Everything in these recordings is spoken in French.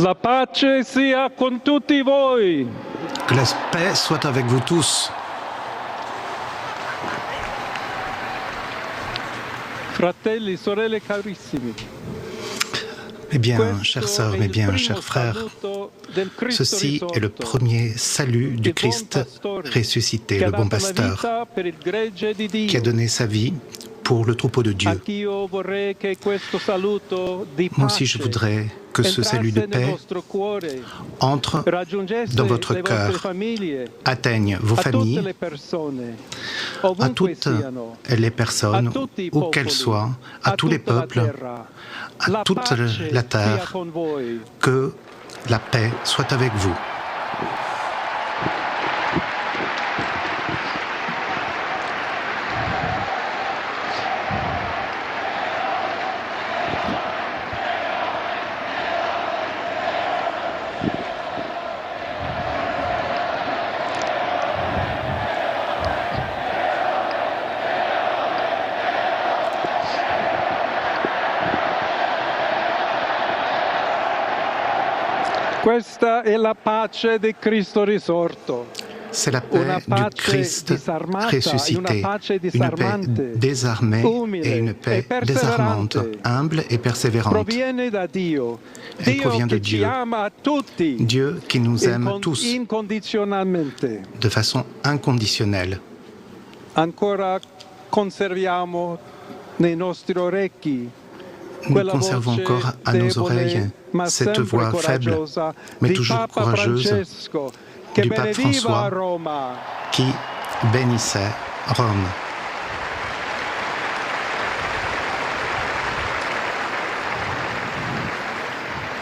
La pace sia con tutti voi. Que la paix soit avec vous tous. Fratelli, sorelle carissimi. Eh bien, chères sœurs, mes bien, chers frères, ceci est le premier salut du Christ ressuscité, le bon pasteur, qui a donné sa vie pour le troupeau de Dieu. Moi aussi, je voudrais que ce salut de paix entre dans votre cœur, atteigne vos familles, à toutes les personnes, où qu'elles soient, à tous les peuples, à toute la terre, que la paix soit avec vous. Questa è la pace di Cristo risorto. C'est la paix du Christ ressuscité, une paix désarmée et une paix désarmante, humble et persévérante. Elle provient de Dieu, Dieu qui nous aime tous de façon inconditionnelle. Ancora conserviamo nei nostri orecchi Nous conservons encore à nos oreilles cette voix faible, mais toujours courageuse, du pape François qui bénissait Rome.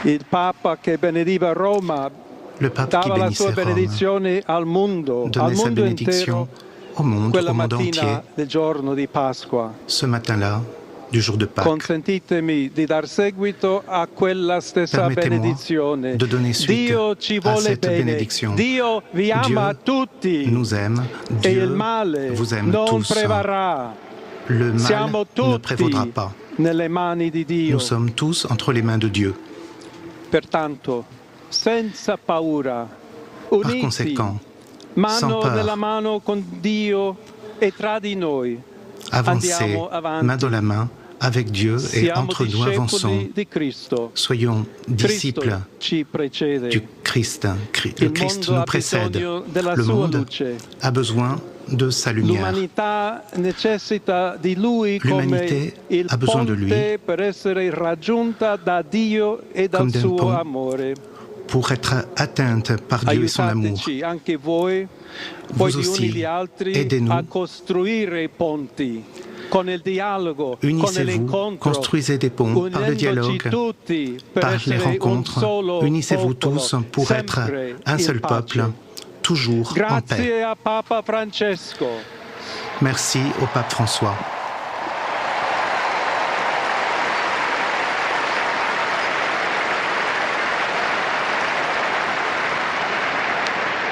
Il Papa che benediva Roma Le pape qui dava la bénissait sua Rome benedizione al mondo donnait sa intero, bénédiction au monde quella entier, mattina del giorno di Pasqua. ce matin-là du jour de Pâques. Consentitemi di dar seguito a quella stessa benedizione. De donner suite Dio ci à vuole cette bene. bénédiction. Dio vi ama Dieu tutti nous aime, e il Dieu male vous aime non tous. prevarrà. Le mal Siamo ne tutti prévaudra pas. nelle mani di Dio. Nous sommes tous entre les mains de Dieu. Pertanto, senza paura, Par uniti, conséquent, sans mano peur, nella mano con Dio e tra di noi, avancez andiamo avanti. main dans la main avec Dieu et Siamo entre nous avançons. discepoli di Cristo. Soyons disciples Cristo ci precede. du Christ. Le Il Christ mondo nous ha précède. bisogno della Le sua monde luce. a besoin de sa lumière. L'umanità necessita di Lui come L'umanité il a besoin de lui ponte per essere raggiunta da Dio e dal comme d'un suo pont amore. pour être atteinte par Dieu et son amour. Aiutateci anche voi, poi Vous gli uni aussi, gli altri, aidez-nous. a costruire ponti con il dialogo, con Unissez-vous, l'incontro, construisez des ponts par le unendoci dialogue, tutti per par les essere un rencontres. solo Unissez-vous popolo, tous pour être sempre un in seul pace. peuple, toujours en paix. Grazie a Papa Francesco. Merci au pape François.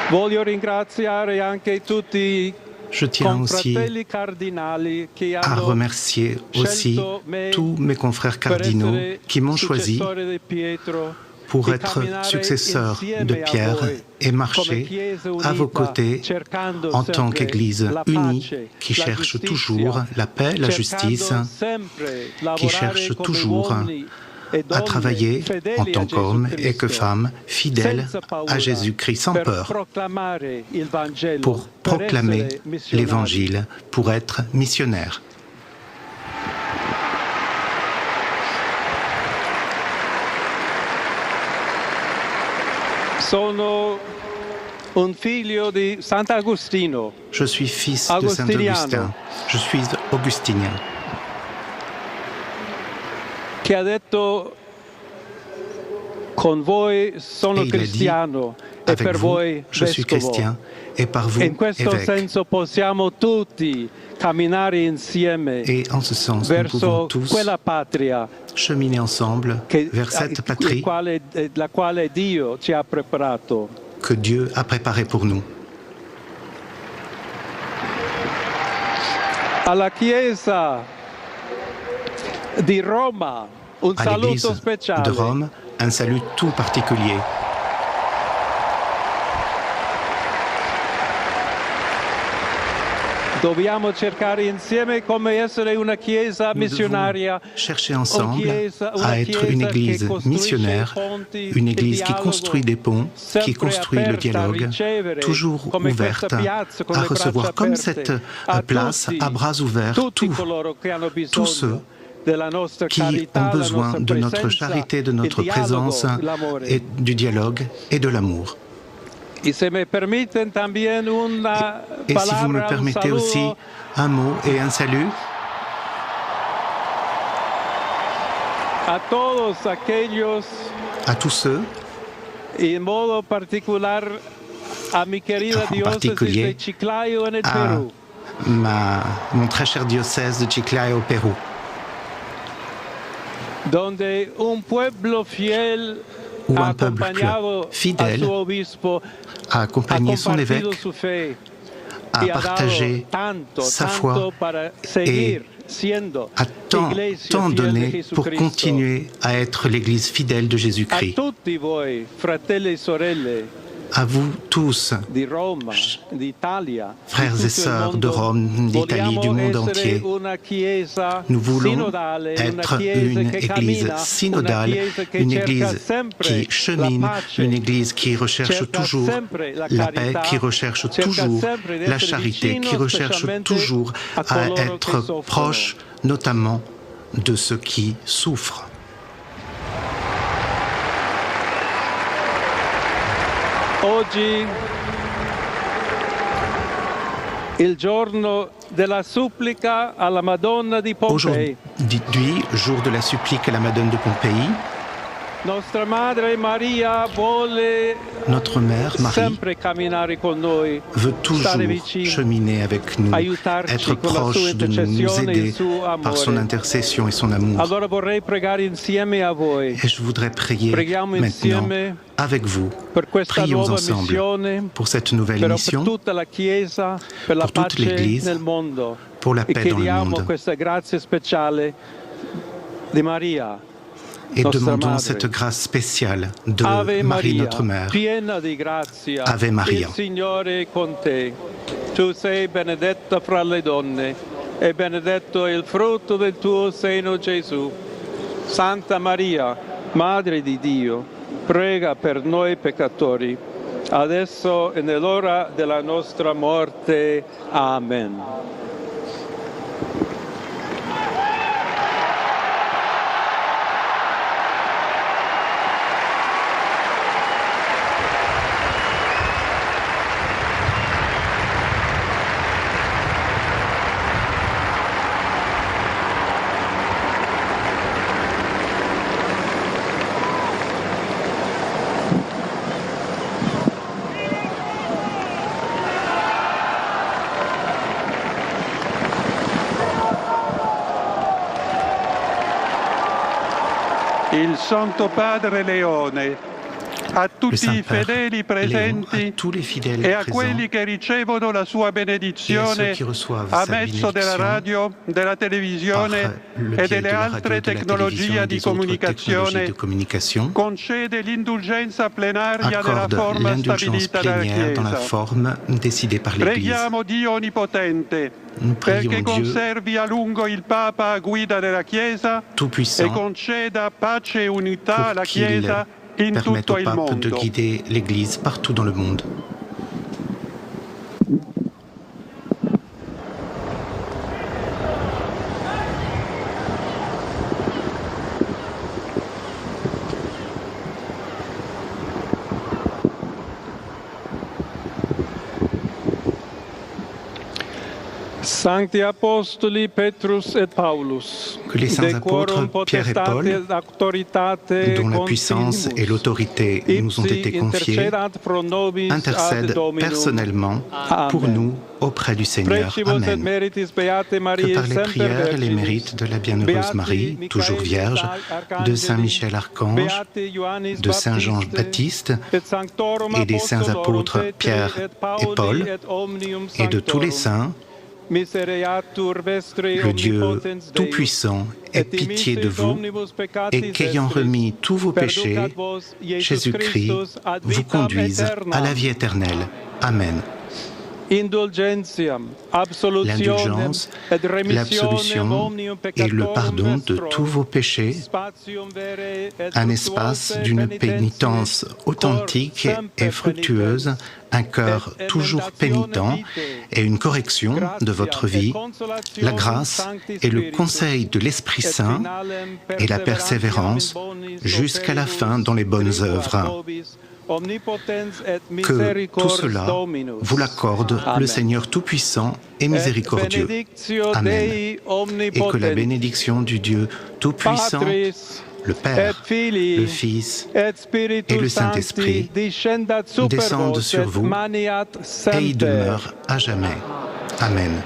Voglio ringraziare anche tutti i Je tiens aussi confratelli cardinali che à hanno remercier aussi scelto me tous mes confrères per cardinaux essere qui m'ont choisi successore di Pietro, pour di être camminare successeur insieme de a Pierre voi, et come marcher Chiesa à vos unita, côtés cercando en tant sempre qu'Église la unie pace, qui la cherche giustizia, toujours la paix, la justice, cercando sempre qui lavorare cherche come toujours uomini e à donne travailler fedeli en a tant qu'hommes et que Gesù femmes fidèles senza paura, à Jésus-Christ sans per peur proclamare il Vangelo, pour per proclamer essere missionari. l'Évangile, pour être missionnaire. Sono un figlio di Sant'Agostino. Je suis fils de Agostiniano. Saint-Augustin. Je suis augustinien. Che ha detto: con voi sono Et il a dit, cristiano e avec per vous, voi je suis vescovo. chrétien, et par vous, In questo évêque. senso possiamo tutti camminare insieme Et en ce sens, nous verso pouvons tous quella patria cheminer ensemble vers cette patrie la quale Dio ci ha preparato. que Dieu a préparée pour nous. Alla Chiesa di Roma un À l'Église saluto speciale. de Rome, un salut tout particulier. Dobbiamo cercare insieme come essere una chiesa missionaria, chercher ensemble à être une église missionnaire, une église qui construit des ponts, qui construit le dialogue, toujours ouverte à recevoir comme cette place à bras ouverts tous ceux qui ont besoin de notre charité, de notre présence et du dialogue et de l'amour. Et si vous me permettez aussi un mot et un salut à tous ceux, en particulier à mon très cher diocèse de Chiclayo au Pérou, où un peuple fidèle a accompagné son évêque, a partagé sa foi et a tant donné pour continuer à être l'Église fidèle de Jésus-Christ. À vous tous, frères et sœurs de Rome, d'Italie, du monde entier, nous voulons être une Église synodale, une Église qui chemine, une Église qui recherche toujours la paix, qui recherche toujours la charité, qui recherche toujours à être proche, notamment de ceux qui souffrent. Oggi, il giorno della supplica alla Madonna di Pompei. Aujourd'hui, jour de la supplique à la Madone de Pompéi, Nostra Madre Maria vuole notre Mère Marie sempre camminare con noi, veut toujours cheminer avec nous, être proche de nous, nous aider par son intercession et son amour. Allora vorrei pregare insieme a voi. Et je voudrais prier maintenant avec vous. Prions ensemble pour cette nouvelle mission, pour toute l'Église, pour la paix dans le monde. Et demandons cette grâce spéciale de Marie, notre Mère. Ave Maria. Tu sei benedetta fra le donne, e benedetto è il frutto del tuo seno, Gesù. Santa Maria, Madre di Dio, prega per noi peccatori, adesso e nell'ora della nostra morte. Amen. Il Santo Padre Leone, a tutti i fedeli presenti e a quelli che ricevono la sua benedizione a mezzo della radio, della televisione e delle altre tecnologie di comunicazione, concede l'indulgenza plenaria nella forma stabilita dalla Chiesa. Preghiamo Dio Onnipotente perché conservi a lungo il Papa a guida della Chiesa e conceda pace e unità alla Chiesa in tutto il mondo. De guider l'Église partout dans le monde. Sancti Apostoli Petrus et Paulus, que les saints apôtres Pierre et Paul, dont la puissance et l'autorité nous ont été confiées, intercèdent personnellement pour nous auprès du Seigneur. Amen. Que par les prières et les mérites de la bienheureuse Marie, toujours vierge, de Saint Michel Archange, de Saint Jean Baptiste et des saints apôtres Pierre et Paul, et de tous les saints, le Dieu Tout-Puissant ait pitié de vous et qu'ayant remis tous vos péchés, Jésus-Christ vous conduise à la vie éternelle. Amen. L'indulgence, l'absolution et le pardon de tous vos péchés, un espace d'une pénitence authentique et fructueuse, un cœur toujours pénitent et une correction de votre vie, la grâce et le conseil de l'Esprit Saint et la persévérance jusqu'à la fin dans les bonnes œuvres. Que tout cela vous l'accorde le Seigneur Tout-Puissant et Miséricordieux. Amen. Et que la bénédiction du Dieu Tout-Puissant, le Père, le Fils et le Saint-Esprit descendent sur vous et y demeurent à jamais. Amen.